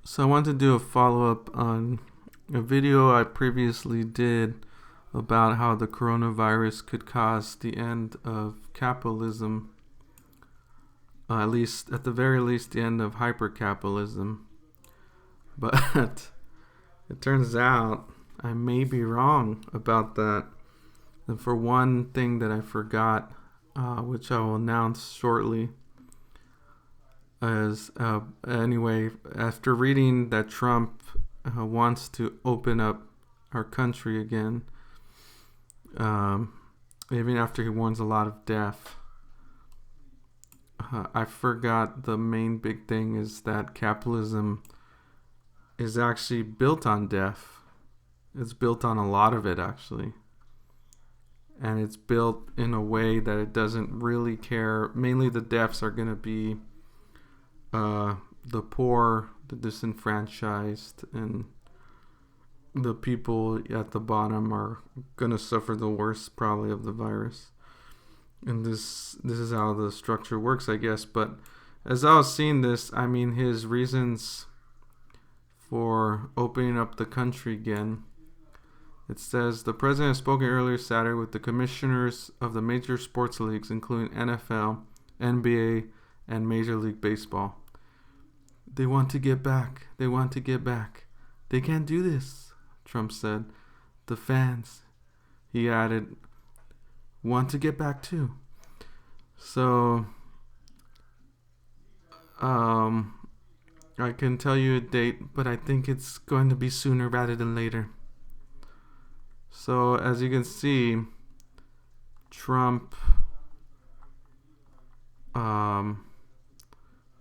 So I want to do a follow-up on a video I previously did about how the coronavirus could cause the end of capitalism, at the very least, the end of hypercapitalism. But it turns out I may be wrong about that. And for one thing that I forgot, which I will announce shortly, as anyway, after reading that Trump wants to open up our country again, even after he warns a lot of death, I forgot the main big thing is that capitalism is actually built on death. It's built on a lot of it, actually. And it's built in a way that it doesn't really care. Mainly the deaths are going to be the poor, the disenfranchised, and the people at the bottom are going to suffer the worst, probably, of the virus. And this is how the structure works, I guess. But as I was seeing this, I mean, his reasons for opening up the country again. It says, the president has spoken earlier Saturday with the commissioners of the major sports leagues, including NFL, NBA, and Major League Baseball. They want to get back. They want to get back. They can't do this, Trump said. The fans, he added, want to get back too. So, I can tell you a date, but I think it's going to be sooner rather than later. So, as you can see, Trump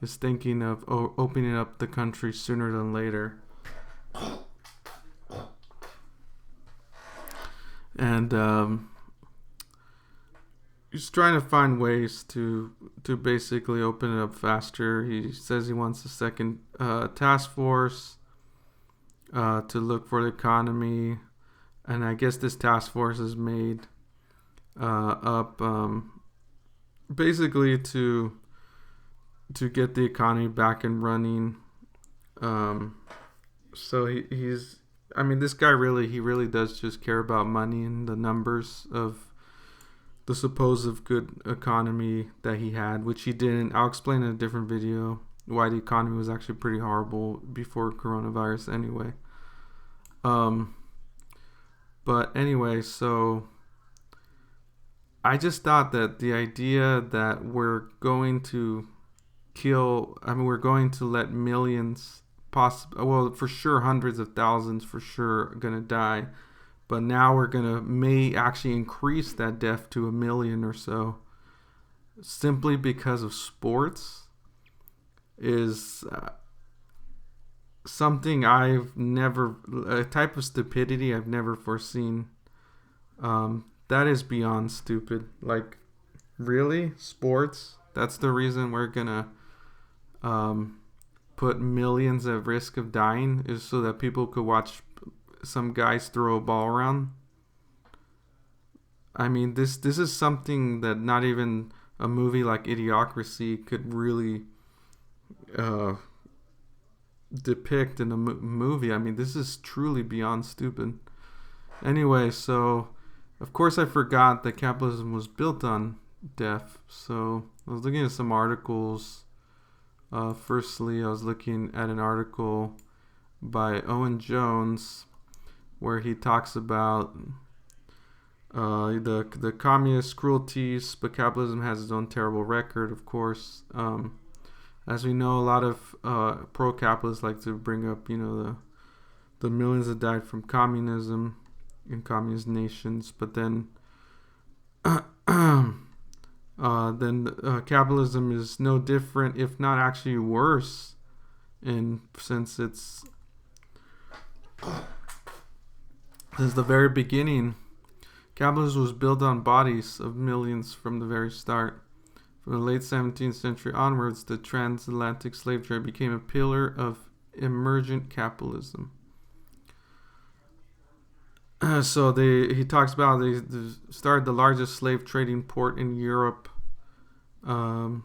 is thinking of opening up the country sooner than later. And he's trying to find ways to basically open it up faster. He says he wants a second task force to look for the economy. And I guess this task force is made up basically to get the economy back and running. So he's, I mean, this guy really does just care about money and the numbers of the supposed good economy that he had, which he didn't. I'll explain in a different video why the economy was actually pretty horrible before coronavirus anyway. But anyway, so I just thought that the idea that we're going to let millions, for sure hundreds of thousands for sure are going to die. But now may actually increase that death to 1 million or so simply because of sports is something a type of stupidity I've never foreseen. That is beyond stupid. Like, really? Sports? That's the reason we're gonna put millions at risk of dying, is so that people could watch some guys throw a ball around? I mean, this is something that not even a movie like Idiocracy could really depict in a movie. I mean, this is truly beyond stupid. Anyway, so of course I forgot that capitalism was built on death. So I was looking at some articles. Firstly, I was looking at an article by Owen Jones where he talks about the communist cruelties, but capitalism has its own terrible record, of course. As we know, a lot of pro-capitalists like to bring up, the millions that died from communism in communist nations, but then capitalism is no different, if not actually worse, since the very beginning, capitalism was built on bodies of millions from the very start. From the late 17th century onwards, the transatlantic slave trade became a pillar of emergent capitalism. So he talks about they started the largest slave trading port in Europe. The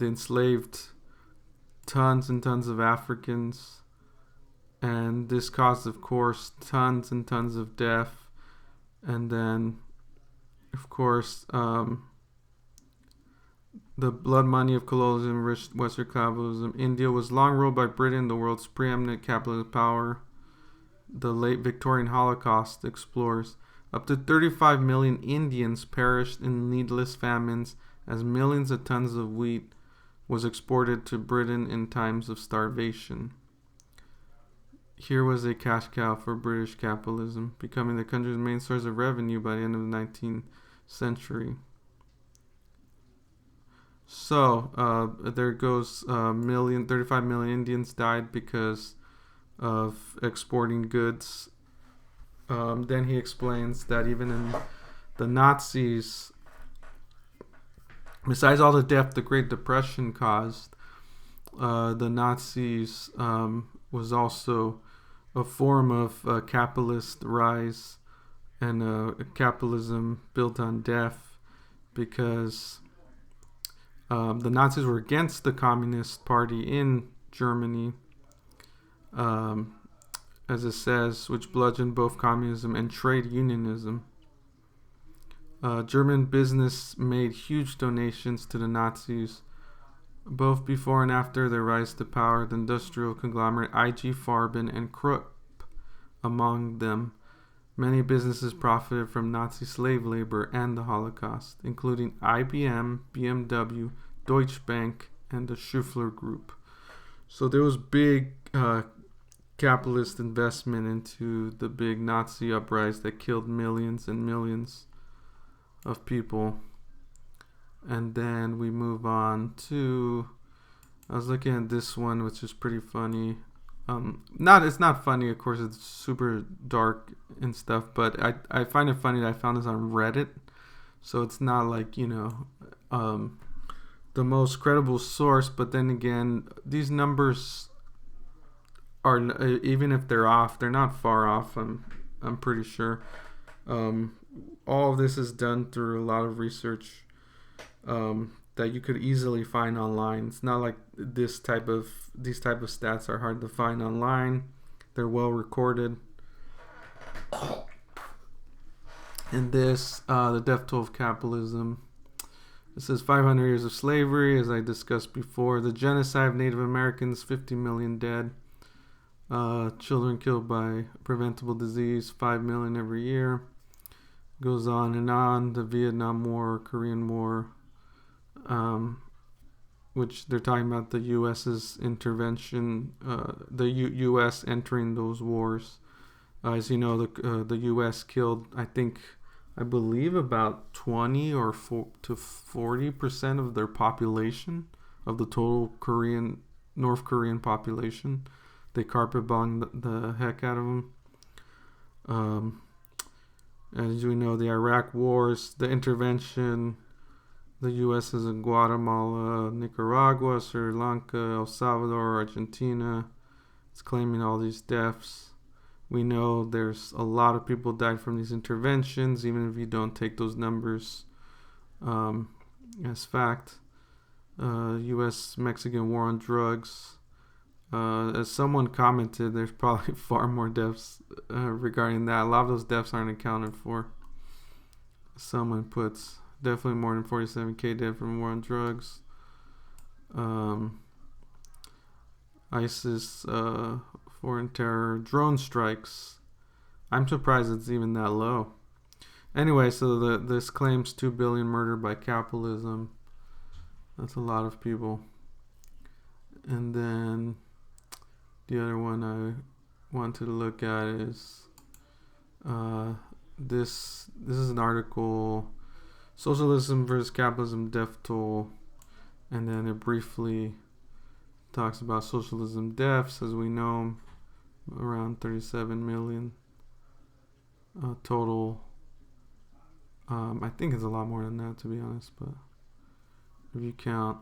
enslaved tons and tons of Africans, and this caused, of course, tons and tons of death. And then, of course, the blood money of colonialism, rich Western capitalism. India was long ruled by Britain, the world's preeminent capitalist power. The late Victorian Holocaust explores. Up to 35 million Indians perished in needless famines as millions of tons of wheat was exported to Britain in times of starvation. Here was a cash cow for British capitalism, becoming the country's main source of revenue by the end of the 19th century. So, there goes 35 million Indians died because of exporting goods. Then he explains that even in the Nazis, besides all the death the Great Depression caused, the Nazis was also a form of capitalist rise and capitalism built on death, because the Nazis were against the Communist Party in Germany, as it says, which bludgeoned both communism and trade unionism. German business made huge donations to the Nazis, both before and after their rise to power. The industrial conglomerate IG Farben and Krupp among them. Many businesses profited from Nazi slave labor and the Holocaust, including IBM, BMW, Deutsche Bank, and the Schuffler Group. So there was big capitalist investment into the big Nazi uprising that killed millions and millions of people. And then we move on to, I was looking at this one, which is pretty funny. It's not funny, of course, it's super dark and stuff, but I find it funny that I found this on Reddit. So it's not like, the most credible source, but then again, these numbers are, even if they're off, they're not far off, I'm pretty sure. All of this is done through a lot of research that you could easily find online. It's not like these type of stats are hard to find online. They're well recorded. In this, the death toll of capitalism. It says 500 years of slavery, as I discussed before. The genocide of Native Americans, 50 million dead. Children killed by preventable disease, 5 million every year. Goes on and on. The Vietnam War, Korean War, which they're talking about the U.S.'s intervention, the U.S. entering those wars. As you know, the U.S. killed, I believe about 20 or 40% of their population, of the total North Korean population. They carpet bombed the heck out of them. As we know, the Iraq wars, the intervention, the U.S. is in Guatemala, Nicaragua, Sri Lanka, El Salvador, Argentina. It's claiming all these deaths. We know there's a lot of people died from these interventions, even if you don't take those numbers as fact. U.S.-Mexican war on drugs. As someone commented, there's probably far more deaths regarding that. A lot of those deaths aren't accounted for. Someone puts definitely more than 47,000 dead from war on drugs. ISIS, foreign terror, drone strikes. I'm surprised it's even that low. Anyway, so this claims 2 billion murdered by capitalism. That's a lot of people. And then the other one I wanted to look at is this is an article, Socialism versus Capitalism Death Toll, and then it briefly talks about socialism deaths, as we know, around 37 million total. I think it's a lot more than that, to be honest, but if you count,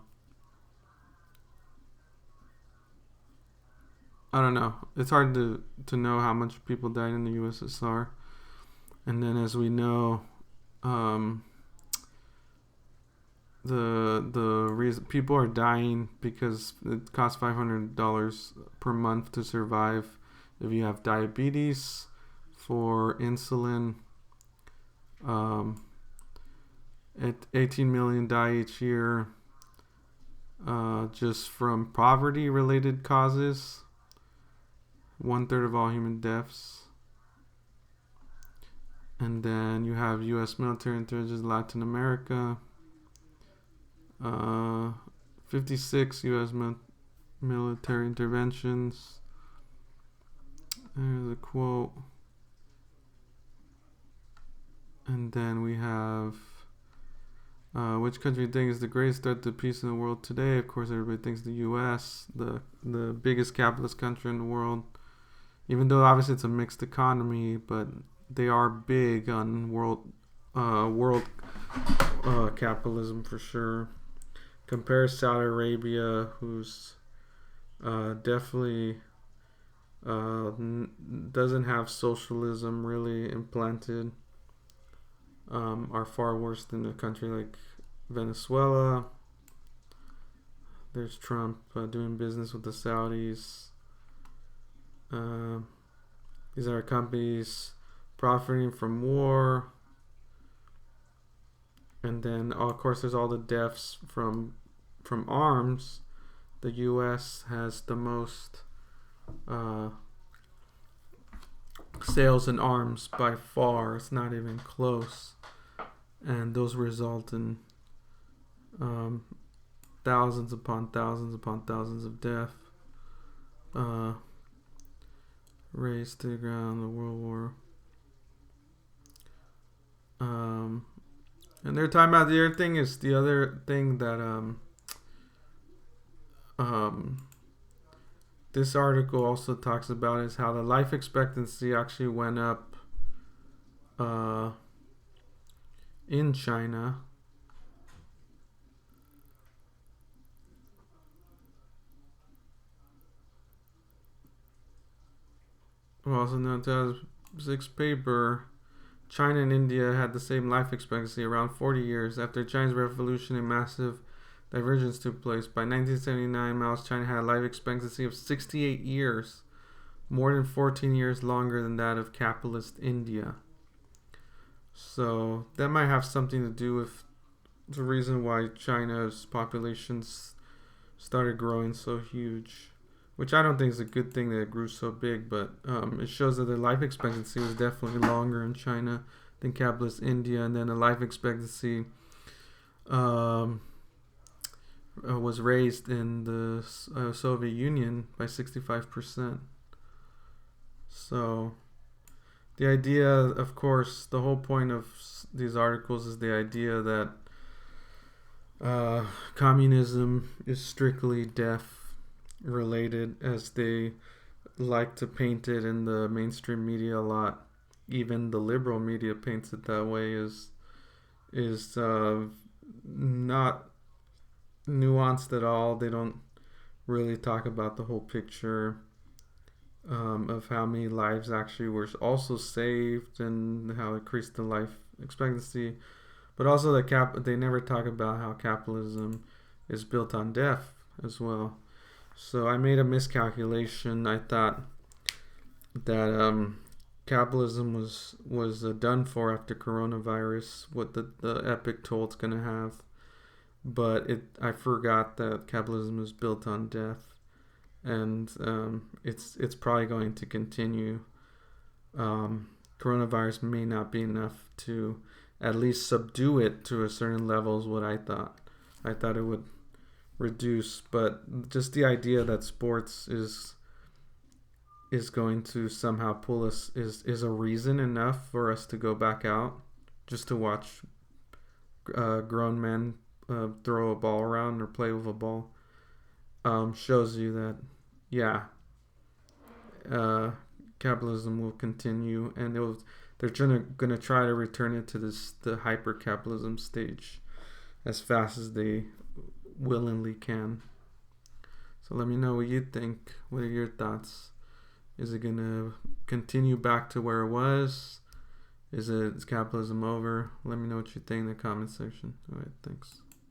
I don't know. It's hard to know how much people died in the USSR. And then, as we know, the reason people are dying because it costs $500 per month to survive if you have diabetes, for insulin. 18 million die each year just from poverty related causes. 1/3 of all human deaths. And then you have U.S. military intelligence in Latin America. 56 U.S. military interventions. There's a quote. And then we have which country thinks is the greatest threat to peace in the world today? Of course, everybody thinks the U.S., the biggest capitalist country in the world. Even though obviously it's a mixed economy, but they are big on world capitalism for sure. Compare Saudi Arabia, who's definitely doesn't have socialism really implanted, are far worse than a country like Venezuela. There's Trump doing business with the Saudis. These are companies profiting from war. And then, of course, there's all the deaths from arms. The U.S. has the most sales in arms by far. It's not even close. And those result in thousands upon thousands upon thousands of death. Raised to the ground, the World War. And they're talking about the other thing that this article also talks about is how the life expectancy actually went up in China. Also known as 2006 paper, China and India had the same life expectancy, around 40 years. After China's revolution, a massive divergence took place. By 1979, Mao's China had a life expectancy of 68 years, more than 14 years longer than that of capitalist India. So that might have something to do with the reason why China's populations started growing so huge. Which I don't think is a good thing that it grew so big, but it shows that the life expectancy was definitely longer in China than capitalist India, and then the life expectancy was raised in the Soviet Union by 65%. So the idea, of course, the whole point of these articles is the idea that communism is strictly death related, as they like to paint it in the mainstream media a lot. Even the liberal media paints it that way, is not nuanced at all. They don't really talk about the whole picture of how many lives actually were also saved and how it increased the life expectancy. But also they never talk about how capitalism is built on death as well. So I made a miscalculation. I thought that capitalism was done for after coronavirus, what the epic toll it's going to have. But I forgot that capitalism is built on death, and it's probably going to continue. Coronavirus may not be enough to at least subdue it to a certain level, is what I thought. I thought it would reduce, but just the idea that sports is going to somehow pull us is a reason enough for us to go back out just to watch grown men throw a ball around or play with a ball, shows you that capitalism will continue, and they're gonna try to return it to the hyper capitalism stage as fast as they willingly can. So let me know what you think. What are your thoughts? Is it gonna continue back to where it was? Is capitalism over? Let me know what you think in the comment section. Alright, thanks.